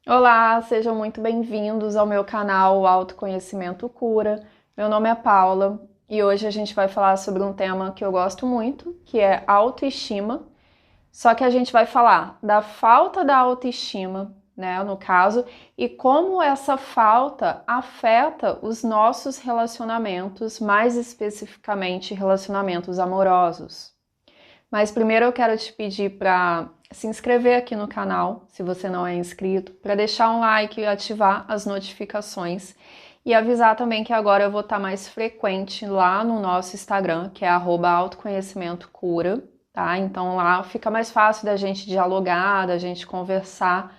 Olá, sejam muito bem-vindos ao meu canal Autoconhecimento Cura. Meu nome é Paula e hoje a gente vai falar sobre um tema que eu gosto muito, que é autoestima. Só que a gente vai falar da falta da autoestima, né, no caso, e como essa falta afeta os nossos relacionamentos, mais especificamente relacionamentos amorosos. Mas primeiro eu quero te pedir para se inscrever aqui no canal, se você não é inscrito, para deixar um like e ativar as notificações. E avisar também que agora eu vou estar mais frequente lá no nosso Instagram, que é @autoconhecimentocura, tá? Então lá fica mais fácil da gente dialogar, da gente conversar.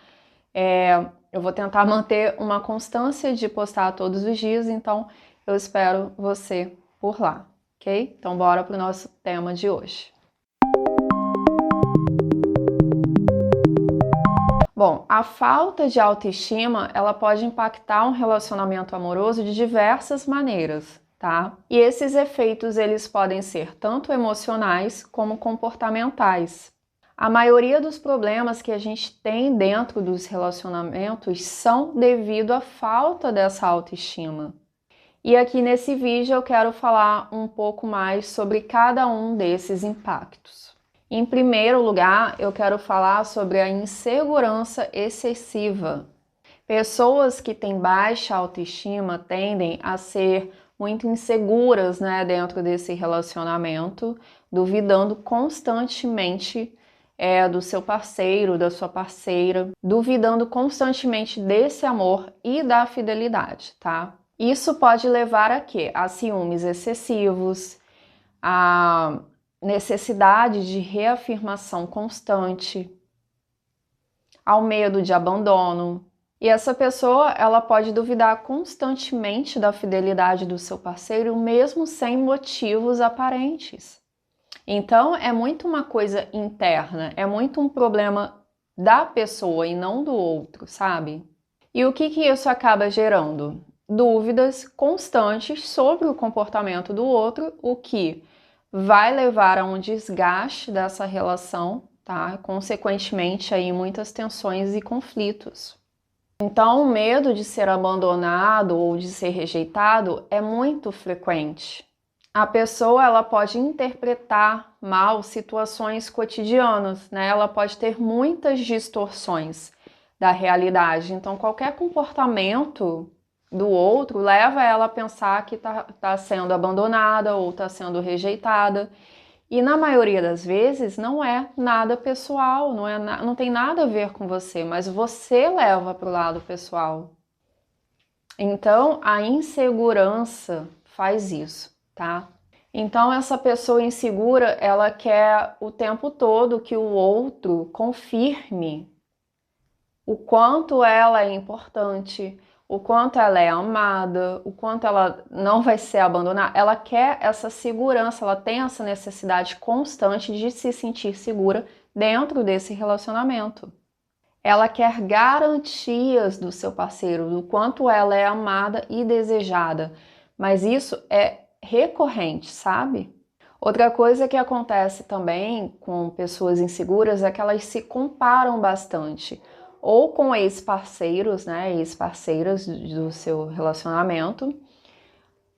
Eu vou tentar manter uma constância de postar todos os dias, então eu espero você por lá, ok? Então bora para o nosso tema de hoje. Bom, a falta de autoestima, ela pode impactar um relacionamento amoroso de diversas maneiras, tá? E esses efeitos, eles podem ser tanto emocionais como comportamentais. A maioria dos problemas que a gente tem dentro dos relacionamentos são devido à falta dessa autoestima. E aqui nesse vídeo eu quero falar um pouco mais sobre cada um desses impactos. Em primeiro lugar, eu quero falar sobre a insegurança excessiva. Pessoas que têm baixa autoestima tendem a ser muito inseguras, né, dentro desse relacionamento, duvidando constantemente do seu parceiro, da sua parceira, duvidando constantemente desse amor e da fidelidade, tá? Isso pode levar a quê? A ciúmes excessivos, a necessidade de reafirmação constante, ao medo de abandono. E essa pessoa, ela pode duvidar constantemente da fidelidade do seu parceiro, mesmo sem motivos aparentes. Então, é muito uma coisa interna, é muito um problema da pessoa e não do outro, sabe? E o que isso acaba gerando? Dúvidas constantes sobre o comportamento do outro, o que vai levar a um desgaste dessa relação, tá? Consequentemente, aí muitas tensões e conflitos. Então, o medo de ser abandonado ou de ser rejeitado é muito frequente. A pessoa, ela pode interpretar mal situações cotidianas, né? Ela pode ter muitas distorções da realidade. Então, qualquer comportamento do outro leva ela a pensar que tá sendo abandonada ou está sendo rejeitada. E na maioria das vezes não é nada pessoal, não tem nada a ver com você, mas você leva para o lado pessoal. Então, a insegurança faz isso, tá? Então, essa pessoa insegura, ela quer o tempo todo que o outro confirme o quanto ela é importante, o quanto ela é amada, o quanto ela não vai ser abandonada. Ela quer essa segurança, ela tem essa necessidade constante de se sentir segura dentro desse relacionamento. Ela quer garantias do seu parceiro, do quanto ela é amada e desejada. Mas isso é recorrente, sabe? Outra coisa que acontece também com pessoas inseguras é que elas se comparam bastante, ou com ex-parceiros, né, ex-parceiras do seu relacionamento,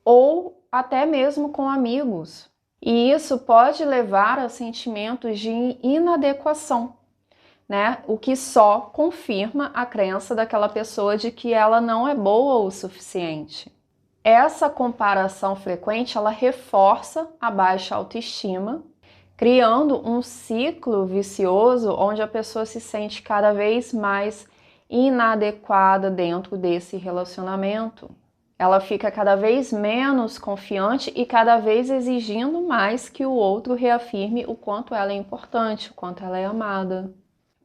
ou até mesmo com amigos. E isso pode levar a sentimentos de inadequação, né? O que só confirma a crença daquela pessoa de que ela não é boa o suficiente. Essa comparação frequente, ela reforça a baixa autoestima, criando um ciclo vicioso onde a pessoa se sente cada vez mais inadequada dentro desse relacionamento. Ela fica cada vez menos confiante e cada vez exigindo mais que o outro reafirme o quanto ela é importante, o quanto ela é amada.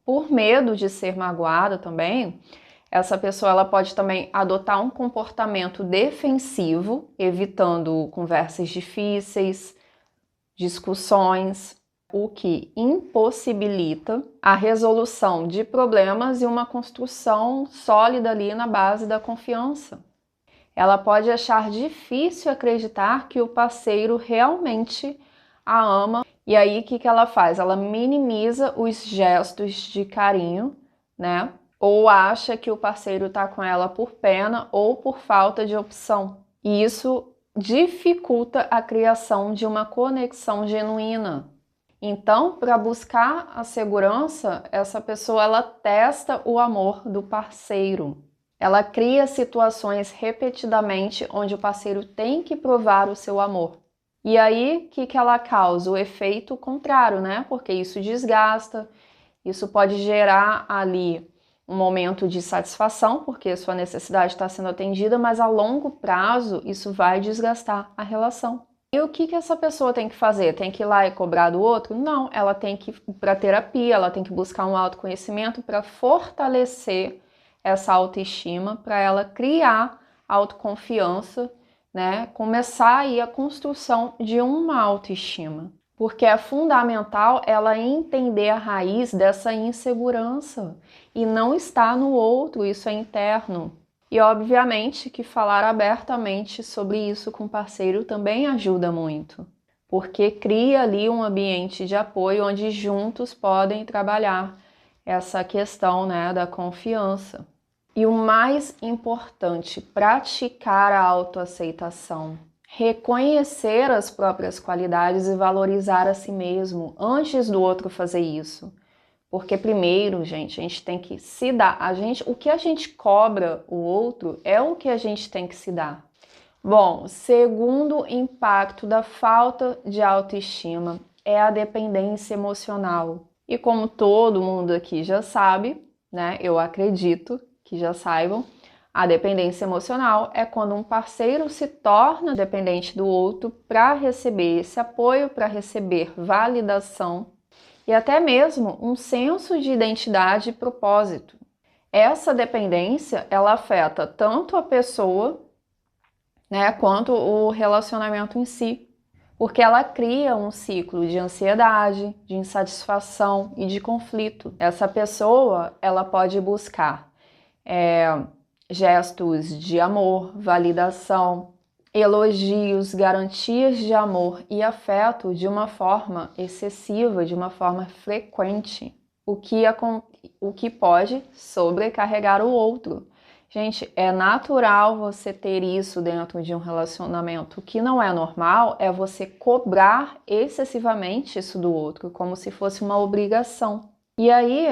Por medo de ser magoada também, essa pessoa ela pode também adotar um comportamento defensivo, evitando conversas difíceis, discussões, o que impossibilita a resolução de problemas e uma construção sólida ali na base da confiança. Ela pode achar difícil acreditar que o parceiro realmente a ama. E aí, o que ela faz? Ela minimiza os gestos de carinho, né? ou acha que o parceiro está com ela por pena ou por falta de opção. E isso dificulta a criação de uma conexão genuína. Então, para buscar a segurança, essa pessoa ela testa o amor do parceiro. Ela cria situações repetidamente onde o parceiro tem que provar o seu amor. E aí, o que ela causa? O efeito contrário, né? Porque isso desgasta, isso pode gerar ali um momento de satisfação, porque sua necessidade está sendo atendida, mas a longo prazo isso vai desgastar a relação. E o que essa pessoa tem que fazer? Tem que ir lá e cobrar do outro? Não, ela tem que ir para terapia, ela tem que buscar um autoconhecimento para fortalecer essa autoestima, para ela criar autoconfiança, né? Começar aí a construção de uma autoestima. Porque é fundamental ela entender a raiz dessa insegurança e não está no outro, isso é interno. E obviamente que falar abertamente sobre isso com o parceiro também ajuda muito, porque cria ali um ambiente de apoio onde juntos podem trabalhar essa questão, né, da confiança. E o mais importante, praticar a autoaceitação. Reconhecer as próprias qualidades e valorizar a si mesmo antes do outro fazer isso. Porque primeiro, gente, a gente tem que se dar. O que a gente cobra o outro é o que a gente tem que se dar. Bom, segundo impacto da falta de autoestima é a dependência emocional. E como todo mundo aqui já sabe, né? Eu acredito que já saibam, a dependência emocional é quando um parceiro se torna dependente do outro para receber esse apoio, para receber validação e até mesmo um senso de identidade e propósito. Essa dependência, ela afeta tanto a pessoa, né, quanto o relacionamento em si, porque ela cria um ciclo de ansiedade, de insatisfação e de conflito. Essa pessoa, ela pode buscar gestos de amor, validação, elogios, garantias de amor e afeto de uma forma excessiva, de uma forma frequente, o que pode sobrecarregar o outro. Gente, é natural você ter isso dentro de um relacionamento. O que não é normal é você cobrar excessivamente isso do outro, como se fosse uma obrigação. E aí,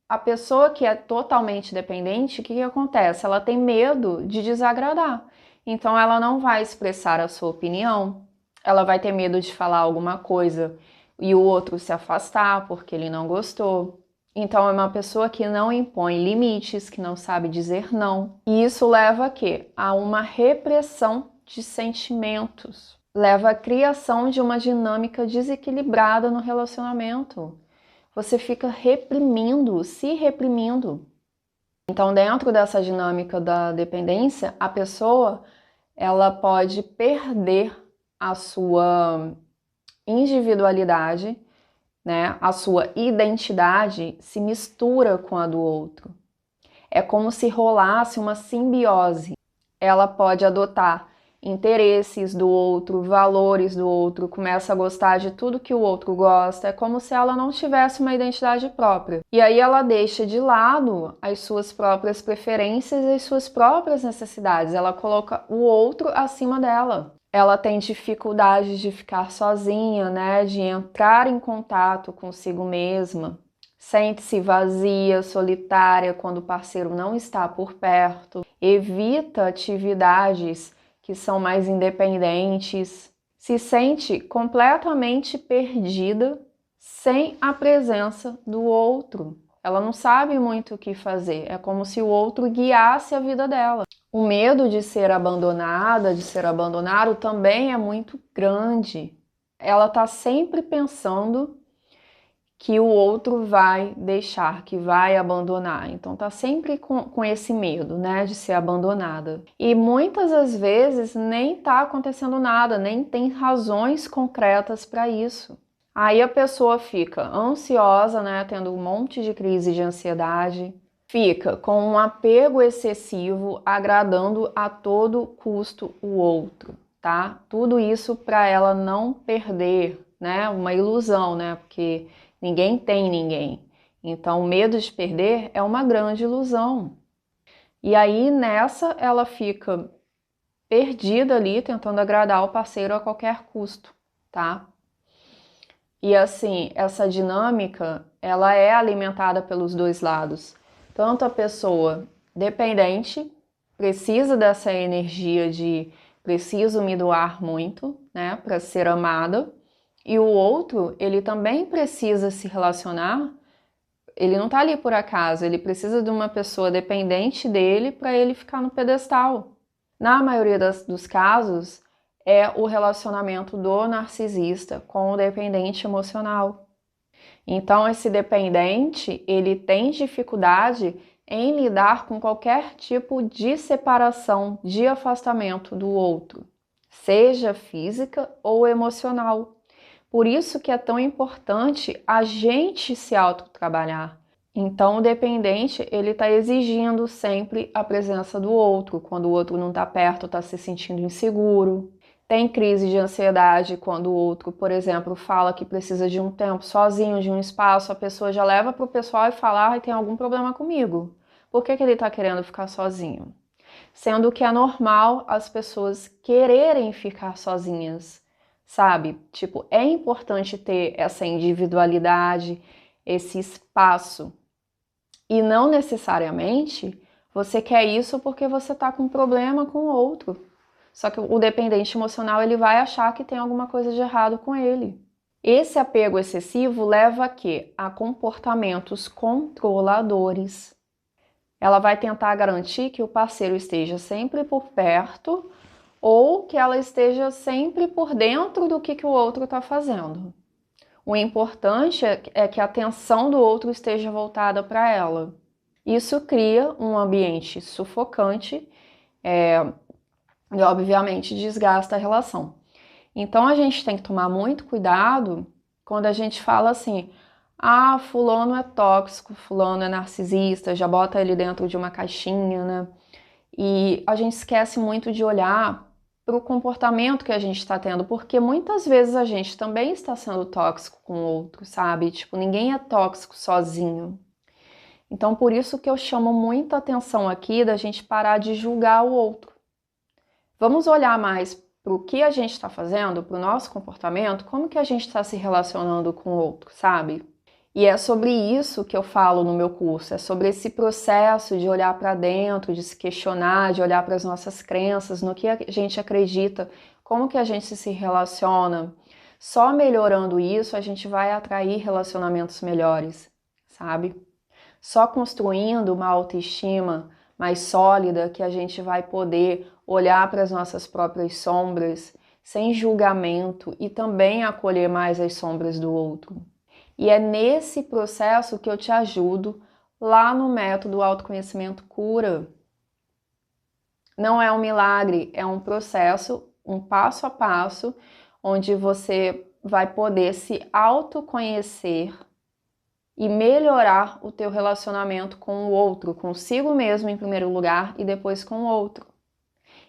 a pessoa que é totalmente dependente, o que acontece? Ela tem medo de desagradar. Então, ela não vai expressar a sua opinião, ela vai ter medo de falar alguma coisa e o outro se afastar porque ele não gostou. Então, é uma pessoa que não impõe limites, que não sabe dizer não. E isso leva a quê? A uma repressão de sentimentos. Leva à criação de uma dinâmica desequilibrada no relacionamento. Você fica reprimindo, se reprimindo. Então, dentro dessa dinâmica da dependência, a pessoa ela pode perder a sua individualidade, né? A sua identidade se mistura com a do outro. É como se rolasse uma simbiose. Ela pode adotar interesses do outro, valores do outro, começa a gostar de tudo que o outro gosta, é como se ela não tivesse uma identidade própria. E aí ela deixa de lado as suas próprias preferências e as suas próprias necessidades, ela coloca o outro acima dela. Ela tem dificuldade de ficar sozinha, né, de entrar em contato consigo mesma. Sente-se vazia, solitária quando o parceiro não está por perto. Evita atividades que são mais independentes, se sente completamente perdida sem a presença do outro. Ela não sabe muito o que fazer, é como se o outro guiasse a vida dela. O medo de ser abandonada, de ser abandonado também é muito grande. Ela está sempre pensando que o outro vai deixar, que vai abandonar. Então tá sempre com esse medo, né, de ser abandonada. E muitas das vezes nem tá acontecendo nada, nem tem razões concretas para isso. Aí a pessoa fica ansiosa, né, tendo um monte de crise de ansiedade, fica com um apego excessivo, agradando a todo custo o outro, tá? Tudo isso para ela não perder, né, uma ilusão, né, porque ninguém tem ninguém. Então, o medo de perder é uma grande ilusão. E aí, nessa, ela fica perdida ali, tentando agradar o parceiro a qualquer custo, tá? E assim, essa dinâmica, ela é alimentada pelos dois lados. Tanto a pessoa dependente precisa dessa energia de preciso me doar muito, né, para ser amada, e o outro, ele também precisa se relacionar. Ele não tá ali por acaso, ele precisa de uma pessoa dependente dele para ele ficar no pedestal. Na maioria dos casos, é o relacionamento do narcisista com o dependente emocional. Então, esse dependente, ele tem dificuldade em lidar com qualquer tipo de separação, de afastamento do outro, seja física ou emocional. Por isso que é tão importante a gente se autotrabalhar. Então, o dependente, ele está exigindo sempre a presença do outro. Quando o outro não está perto, está se sentindo inseguro. Tem crise de ansiedade quando o outro, por exemplo, fala que precisa de um tempo sozinho, de um espaço, a pessoa já leva para o pessoal e fala, tem algum problema comigo. Por que ele está querendo ficar sozinho? Sendo que é normal as pessoas quererem ficar sozinhas, sabe? Tipo, é importante ter essa individualidade, esse espaço. E não necessariamente você quer isso porque você tá com um problema com o outro. Só que o dependente emocional, ele vai achar que tem alguma coisa de errado com ele. Esse apego excessivo leva a quê? A comportamentos controladores. Ela vai tentar garantir que o parceiro esteja sempre por perto ou que ela esteja sempre por dentro do que o outro está fazendo. O importante é que a atenção do outro esteja voltada para ela. Isso cria um ambiente sufocante e, obviamente, desgasta a relação. Então, a gente tem que tomar muito cuidado quando a gente fala assim, fulano é tóxico, fulano é narcisista, já bota ele dentro de uma caixinha, né? E a gente esquece muito de olhar para o comportamento que a gente está tendo, porque muitas vezes a gente também está sendo tóxico com o outro, sabe? Tipo, ninguém é tóxico sozinho. Então, por isso que eu chamo muita atenção aqui da gente parar de julgar o outro. Vamos olhar mais para o que a gente está fazendo, para o nosso comportamento, como que a gente está se relacionando com o outro, sabe? E é sobre isso que eu falo no meu curso, é sobre esse processo de olhar para dentro, de se questionar, de olhar para as nossas crenças, no que a gente acredita, como que a gente se relaciona. Só melhorando isso, a gente vai atrair relacionamentos melhores, sabe? Só construindo uma autoestima mais sólida que a gente vai poder olhar para as nossas próprias sombras sem julgamento e também acolher mais as sombras do outro. E é nesse processo que eu te ajudo lá no método Autoconhecimento Cura. Não é um milagre, é um processo, um passo a passo, onde você vai poder se autoconhecer e melhorar o teu relacionamento com o outro, consigo mesmo em primeiro lugar e depois com o outro.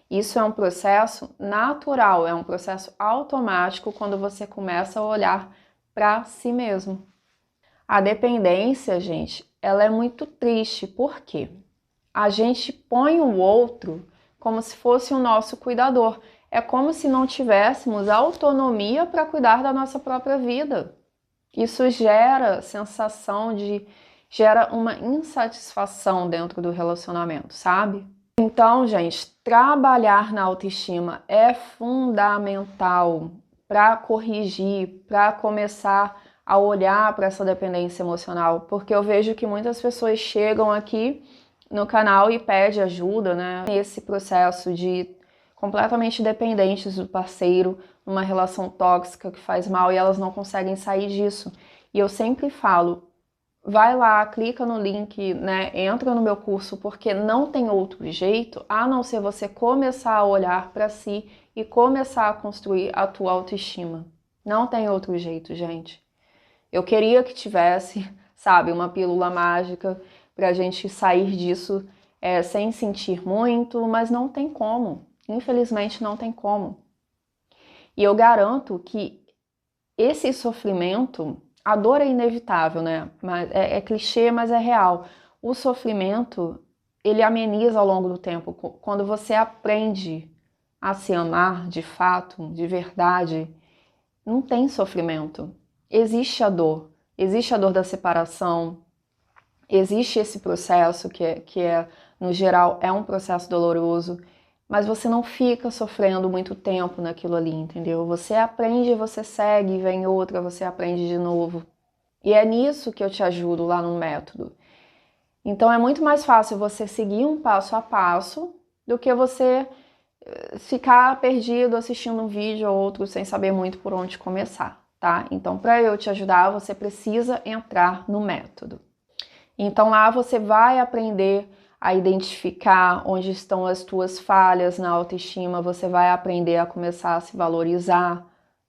Isso é um processo natural, é um processo automático quando você começa a olhar para si mesmo. A dependência, gente, ela é muito triste, por quê? A gente põe o outro como se fosse o nosso cuidador. É como se não tivéssemos autonomia para cuidar da nossa própria vida. Isso gera gera uma insatisfação dentro do relacionamento, sabe? Então, gente, trabalhar na autoestima é fundamental para corrigir, para começar a olhar para essa dependência emocional, porque eu vejo que muitas pessoas chegam aqui no canal e pedem ajuda, né? Nesse processo de completamente dependentes do parceiro, numa relação tóxica que faz mal e elas não conseguem sair disso. E eu sempre falo, vai lá, clica no link, né? Entra no meu curso, porque não tem outro jeito a não ser você começar a olhar para si e começar a construir a tua autoestima. Não tem outro jeito, gente. Eu queria que tivesse, sabe, uma pílula mágica pra gente sair disso sem sentir muito, mas não tem como. Infelizmente não tem como. E eu garanto que esse sofrimento A dor é inevitável, né? Mas é clichê, mas é real. O sofrimento, ele ameniza ao longo do tempo. Quando você aprende a se amar de fato, de verdade, não tem sofrimento. Existe a dor da separação, existe esse processo no geral, é um processo doloroso, mas você não fica sofrendo muito tempo naquilo ali, entendeu? Você aprende, você segue, vem outra, você aprende de novo. E é nisso que eu te ajudo lá no método. Então é muito mais fácil você seguir um passo a passo do que você ficar perdido assistindo um vídeo ou outro sem saber muito por onde começar, tá? Então, para eu te ajudar, você precisa entrar no método. Então lá você vai aprender a identificar onde estão as tuas falhas na autoestima, você vai aprender a começar a se valorizar,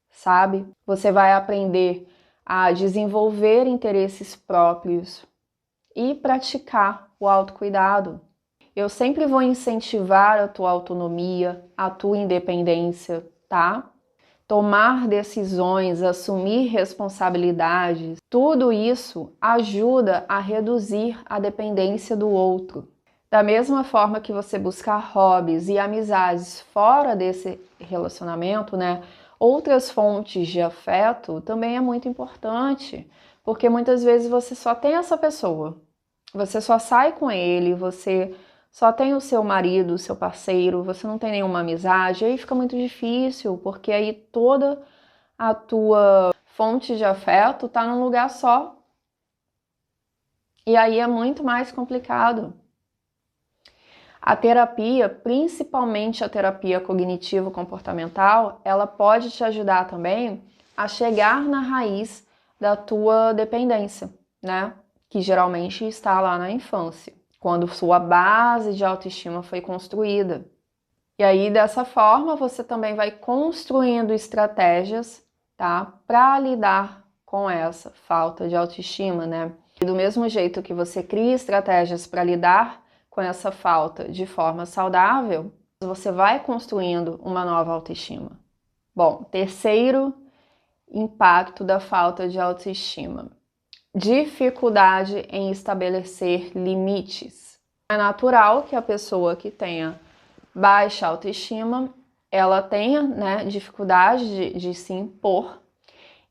sabe? Você vai aprender a desenvolver interesses próprios e praticar o autocuidado. Eu sempre vou incentivar a tua autonomia, a tua independência, tá? Tomar decisões, assumir responsabilidades, tudo isso ajuda a reduzir a dependência do outro. Da mesma forma que você buscar hobbies e amizades fora desse relacionamento, né? Outras fontes de afeto também é muito importante, porque muitas vezes você só tem essa pessoa, você só sai com ele, você só tem o seu marido, o seu parceiro, você não tem nenhuma amizade, aí fica muito difícil, porque aí toda a tua fonte de afeto tá num lugar só. E aí é muito mais complicado. A terapia, principalmente a terapia cognitivo-comportamental, ela pode te ajudar também a chegar na raiz da tua dependência, né? Que geralmente está lá na infância, quando sua base de autoestima foi construída. E aí, dessa forma, você também vai construindo estratégias, tá? Para lidar com essa falta de autoestima, né? E do mesmo jeito que você cria estratégias para lidar com essa falta de forma saudável, você vai construindo uma nova autoestima. Bom, terceiro impacto da falta de autoestima: dificuldade em estabelecer limites. É natural que a pessoa que tenha baixa autoestima, ela tenha, né, dificuldade de se impor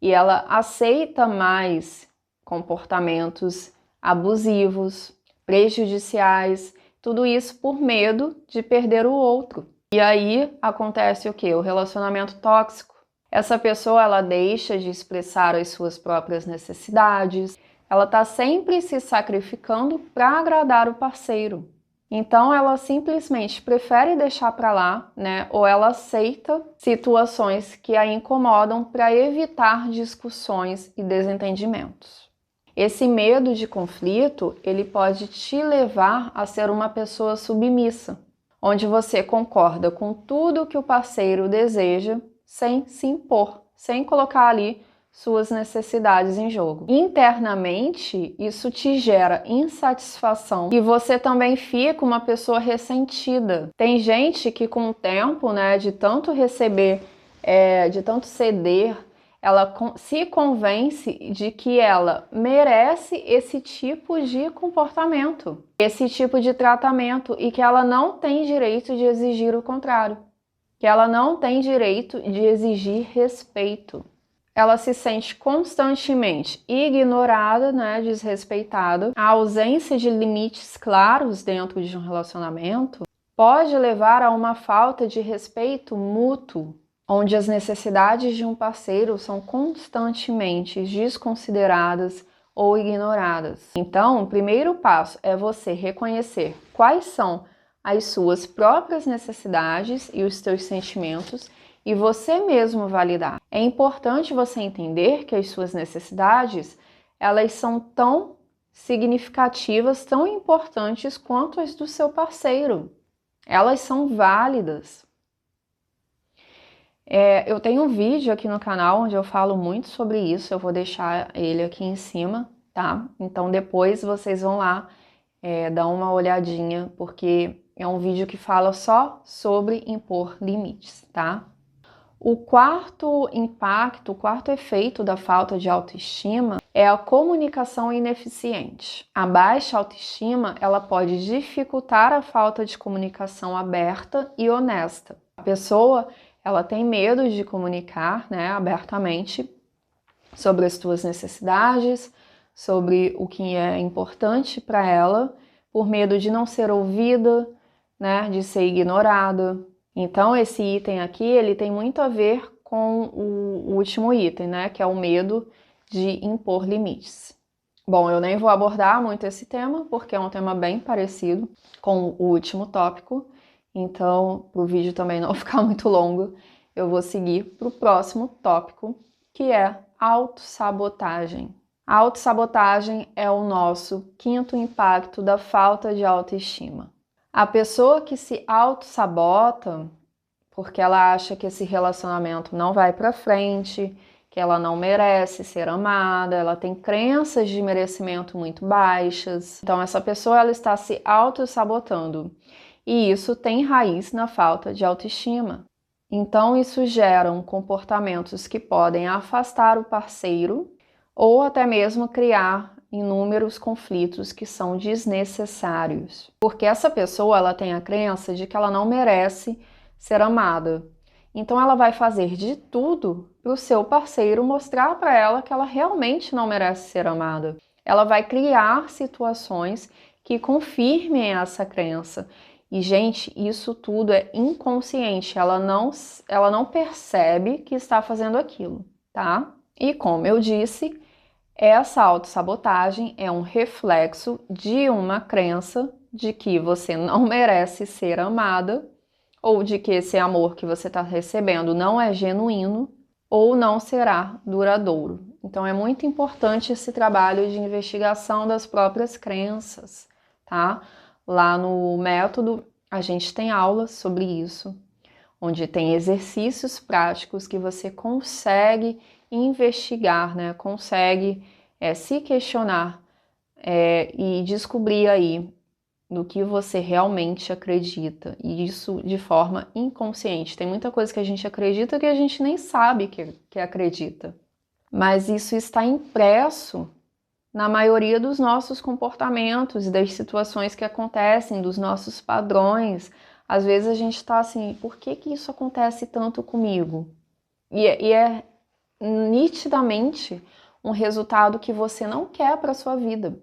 e ela aceita mais comportamentos abusivos, prejudiciais, tudo isso por medo de perder o outro. E aí acontece o quê? O relacionamento tóxico. Essa pessoa, ela deixa de expressar as suas próprias necessidades, ela está sempre se sacrificando para agradar o parceiro. Então ela simplesmente prefere deixar para lá, né? Ou ela aceita situações que a incomodam para evitar discussões e desentendimentos. Esse medo de conflito, ele pode te levar a ser uma pessoa submissa, onde você concorda com tudo que o parceiro deseja sem se impor, sem colocar ali suas necessidades em jogo. Internamente, isso te gera insatisfação e você também fica uma pessoa ressentida. Tem gente que com o tempo, né, de tanto receber, de tanto ceder, ela se convence de que ela merece esse tipo de comportamento, esse tipo de tratamento e que ela não tem direito de exigir o contrário, que ela não tem direito de exigir respeito. Ela se sente constantemente ignorada, né, desrespeitada. A ausência de limites claros dentro de um relacionamento pode levar a uma falta de respeito mútuo, onde as necessidades de um parceiro são constantemente desconsideradas ou ignoradas. Então, o primeiro passo é você reconhecer quais são as suas próprias necessidades e os seus sentimentos e você mesmo validar. É importante você entender que as suas necessidades, elas são tão significativas, tão importantes quanto as do seu parceiro. Elas são válidas. Eu tenho um vídeo aqui no canal onde eu falo muito sobre isso, eu vou deixar ele aqui em cima, tá? Então depois vocês vão lá dar uma olhadinha, porque é um vídeo que fala só sobre impor limites, tá? O quarto impacto, o quarto efeito da falta de autoestima é a comunicação ineficiente. A baixa autoestima, ela pode dificultar a falta de comunicação aberta e honesta. A pessoa, ela tem medo de comunicar, né, abertamente sobre as suas necessidades, sobre o que é importante para ela, por medo de não ser ouvida, né, de ser ignorada. Então, esse item aqui, ele tem muito a ver com o último item, né, que é o medo de impor limites. Bom, eu nem vou abordar muito esse tema, porque é um tema bem parecido com o último tópico, então, para o vídeo também não ficar muito longo, eu vou seguir para o próximo tópico, que é autossabotagem. A autossabotagem é o nosso quinto impacto da falta de autoestima. A pessoa que se autossabota porque ela acha que esse relacionamento não vai para frente, que ela não merece ser amada, ela tem crenças de merecimento muito baixas. Então essa pessoa ela está se autossabotando. E isso tem raiz na falta de autoestima. Então isso gera comportamentos que podem afastar o parceiro ou até mesmo criar inúmeros conflitos que são desnecessários. Porque essa pessoa ela tem a crença de que ela não merece ser amada. Então ela vai fazer de tudo para o seu parceiro mostrar para ela que ela realmente não merece ser amada. Ela vai criar situações que confirmem essa crença. E, gente, isso tudo é inconsciente. Ela não percebe que está fazendo aquilo, tá? E como eu disse, essa autossabotagem é um reflexo de uma crença de que você não merece ser amada, ou de que esse amor que você está recebendo não é genuíno, ou não será duradouro. Então é muito importante esse trabalho de investigação das próprias crenças, tá? Lá no método a gente tem aulas sobre isso, onde tem exercícios práticos que você consegue investigar, né? Consegue se questionar e descobrir aí do que você realmente acredita, e isso de forma inconsciente. Tem muita coisa que a gente acredita que a gente nem sabe que acredita, mas isso está impresso na maioria dos nossos comportamentos e das situações que acontecem, dos nossos padrões. Às vezes a gente está assim, por que isso acontece tanto comigo? E é nitidamente um resultado que você não quer para a sua vida.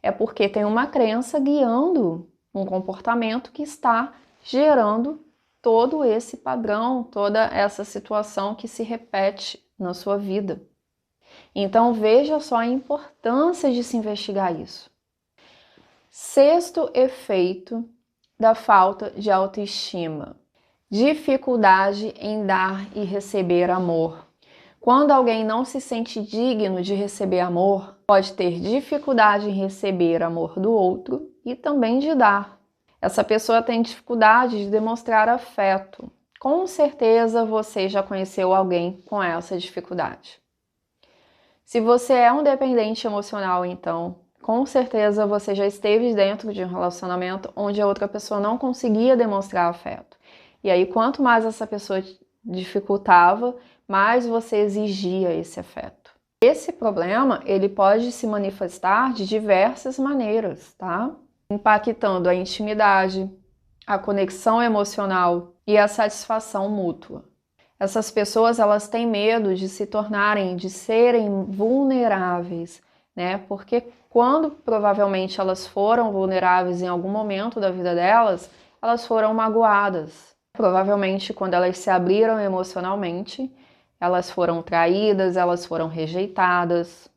É porque tem uma crença guiando um comportamento que está gerando todo esse padrão, toda essa situação que se repete na sua vida. Então veja só a importância de se investigar isso. Sexto efeito da falta de autoestima: dificuldade em dar e receber amor. Quando alguém não se sente digno de receber amor, pode ter dificuldade em receber amor do outro e também de dar. Essa pessoa tem dificuldade de demonstrar afeto. Com certeza você já conheceu alguém com essa dificuldade. Se você é um dependente emocional, então, com certeza você já esteve dentro de um relacionamento onde a outra pessoa não conseguia demonstrar afeto. E aí, quanto mais essa pessoa dificultava, mais você exigia esse afeto. Esse problema, ele pode se manifestar de diversas maneiras, tá? Impactando a intimidade, a conexão emocional e a satisfação mútua. Essas pessoas, elas têm medo de se tornarem, de serem vulneráveis, né? Porque quando provavelmente elas foram vulneráveis em algum momento da vida delas, elas foram magoadas. Provavelmente quando elas se abriram emocionalmente, elas foram traídas, elas foram rejeitadas.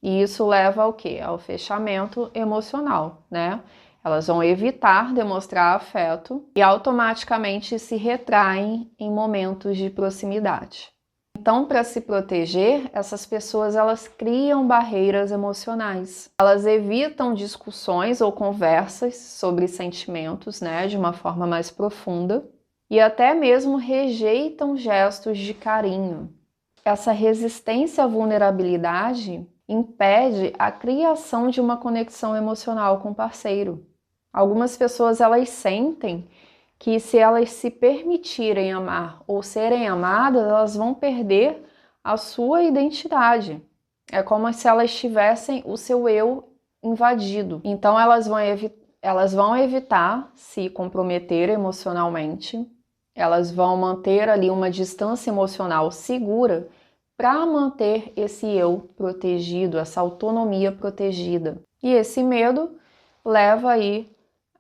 E isso leva ao quê? Ao fechamento emocional, né? Elas vão evitar demonstrar afeto e automaticamente se retraem em momentos de proximidade. Então, para se proteger, essas pessoas elas criam barreiras emocionais. Elas evitam discussões ou conversas sobre sentimentos, né, de uma forma mais profunda, e até mesmo rejeitam gestos de carinho. Essa resistência à vulnerabilidade impede a criação de uma conexão emocional com o parceiro. Algumas pessoas elas sentem que se elas se permitirem amar ou serem amadas, elas vão perder a sua identidade. É como se elas tivessem o seu eu invadido. Então elas vão evitar se comprometer emocionalmente, elas vão manter ali uma distância emocional segura para manter esse eu protegido, essa autonomia protegida. E esse medo leva aí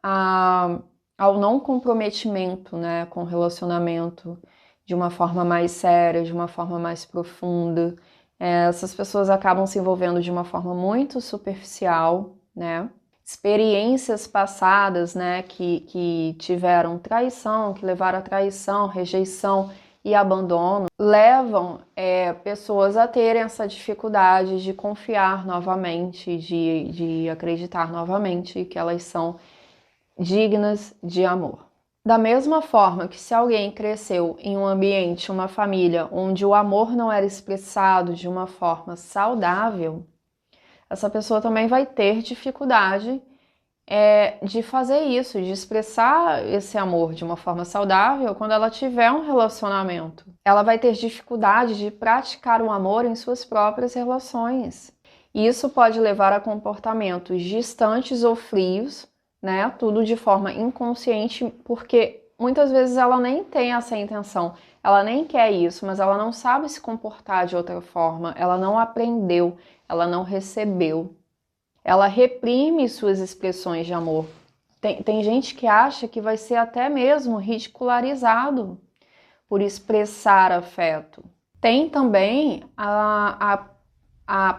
ao não comprometimento, né, com o relacionamento de uma forma mais séria, de uma forma mais profunda. Essas pessoas acabam se envolvendo de uma forma muito superficial, né? Experiências passadas, né, que tiveram traição, que levaram a traição, rejeição e abandono, levam pessoas a terem essa dificuldade de confiar novamente, de acreditar novamente que elas são dignas de amor. Da mesma forma que se alguém cresceu em um ambiente, uma família, onde o amor não era expressado de uma forma saudável, essa pessoa também vai ter dificuldade de fazer isso, de expressar esse amor de uma forma saudável quando ela tiver um relacionamento. Ela vai ter dificuldade de praticar o amor em suas próprias relações. E isso pode levar a comportamentos distantes ou frios, né? Tudo de forma inconsciente, porque muitas vezes ela nem tem essa intenção, ela nem quer isso, mas ela não sabe se comportar de outra forma, ela não aprendeu, ela não recebeu. Ela reprime suas expressões de amor. Tem gente que acha que vai ser até mesmo ridicularizado por expressar afeto. Tem também a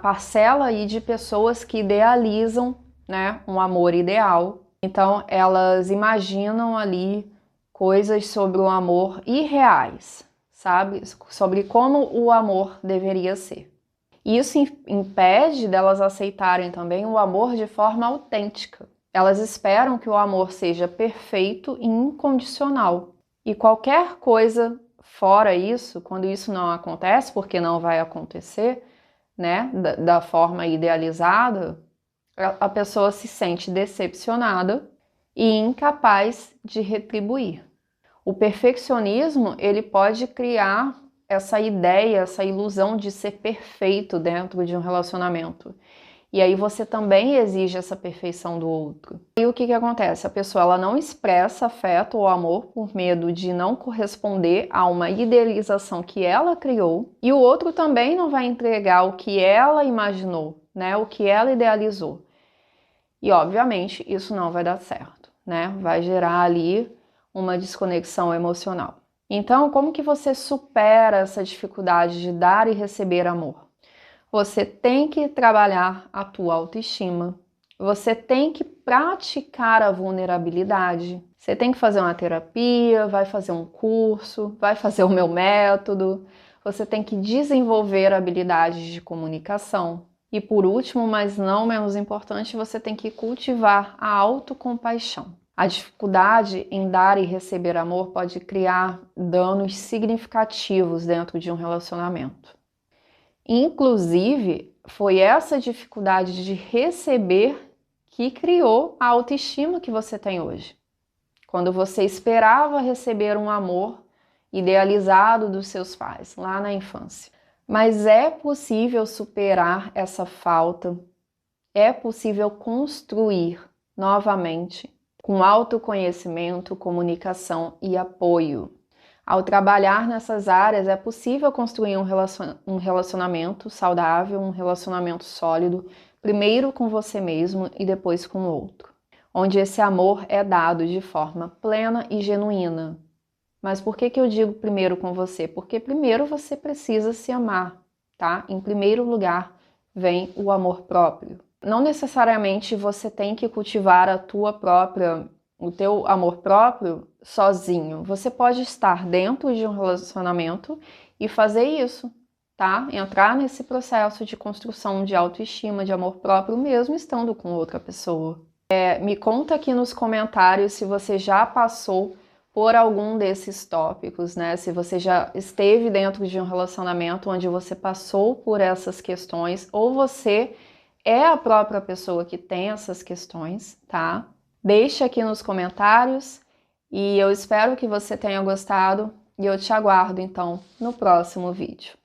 parcela aí de pessoas que idealizam, né, um amor ideal. Então, elas imaginam ali coisas sobre o amor irreais, sabe? Sobre como o amor deveria ser. Isso impede delas aceitarem também o amor de forma autêntica. Elas esperam que o amor seja perfeito e incondicional. E qualquer coisa fora isso, quando isso não acontece, porque não vai acontecer, né, da forma idealizada, a pessoa se sente decepcionada e incapaz de retribuir. O perfeccionismo, ele pode criar essa ideia, essa ilusão de ser perfeito dentro de um relacionamento. E aí você também exige essa perfeição do outro. E o que acontece? A pessoa ela não expressa afeto ou amor por medo de não corresponder a uma idealização que ela criou, e o outro também não vai entregar o que ela imaginou, né? O que ela idealizou. E obviamente isso não vai dar certo, né? Vai gerar ali uma desconexão emocional. Então, como que você supera essa dificuldade de dar e receber amor? Você tem que trabalhar a tua autoestima. Você tem que praticar a vulnerabilidade. Você tem que fazer uma terapia, vai fazer um curso, vai fazer o meu método. Você tem que desenvolver habilidades de comunicação. E por último, mas não menos importante, você tem que cultivar a autocompaixão. A dificuldade em dar e receber amor pode criar danos significativos dentro de um relacionamento. Inclusive, foi essa dificuldade de receber que criou a autoestima que você tem hoje. Quando você esperava receber um amor idealizado dos seus pais, lá na infância. Mas é possível superar essa falta, é possível construir novamente com autoconhecimento, comunicação e apoio. Ao trabalhar nessas áreas, é possível construir um relacionamento saudável, um relacionamento sólido, primeiro com você mesmo e depois com o outro, onde esse amor é dado de forma plena e genuína. Mas por que eu digo primeiro com você? Porque primeiro você precisa se amar, tá? Em primeiro lugar vem o amor próprio. Não necessariamente você tem que cultivar o teu amor próprio sozinho. Você pode estar dentro de um relacionamento e fazer isso, tá? Entrar nesse processo de construção de autoestima, de amor próprio, mesmo estando com outra pessoa. Me conta aqui nos comentários se você já passou por algum desses tópicos, né? Se você já esteve dentro de um relacionamento onde você passou por essas questões, ou você é a própria pessoa que tem essas questões, tá? Deixa aqui nos comentários E eu espero que você tenha gostado e eu te aguardo então no próximo vídeo.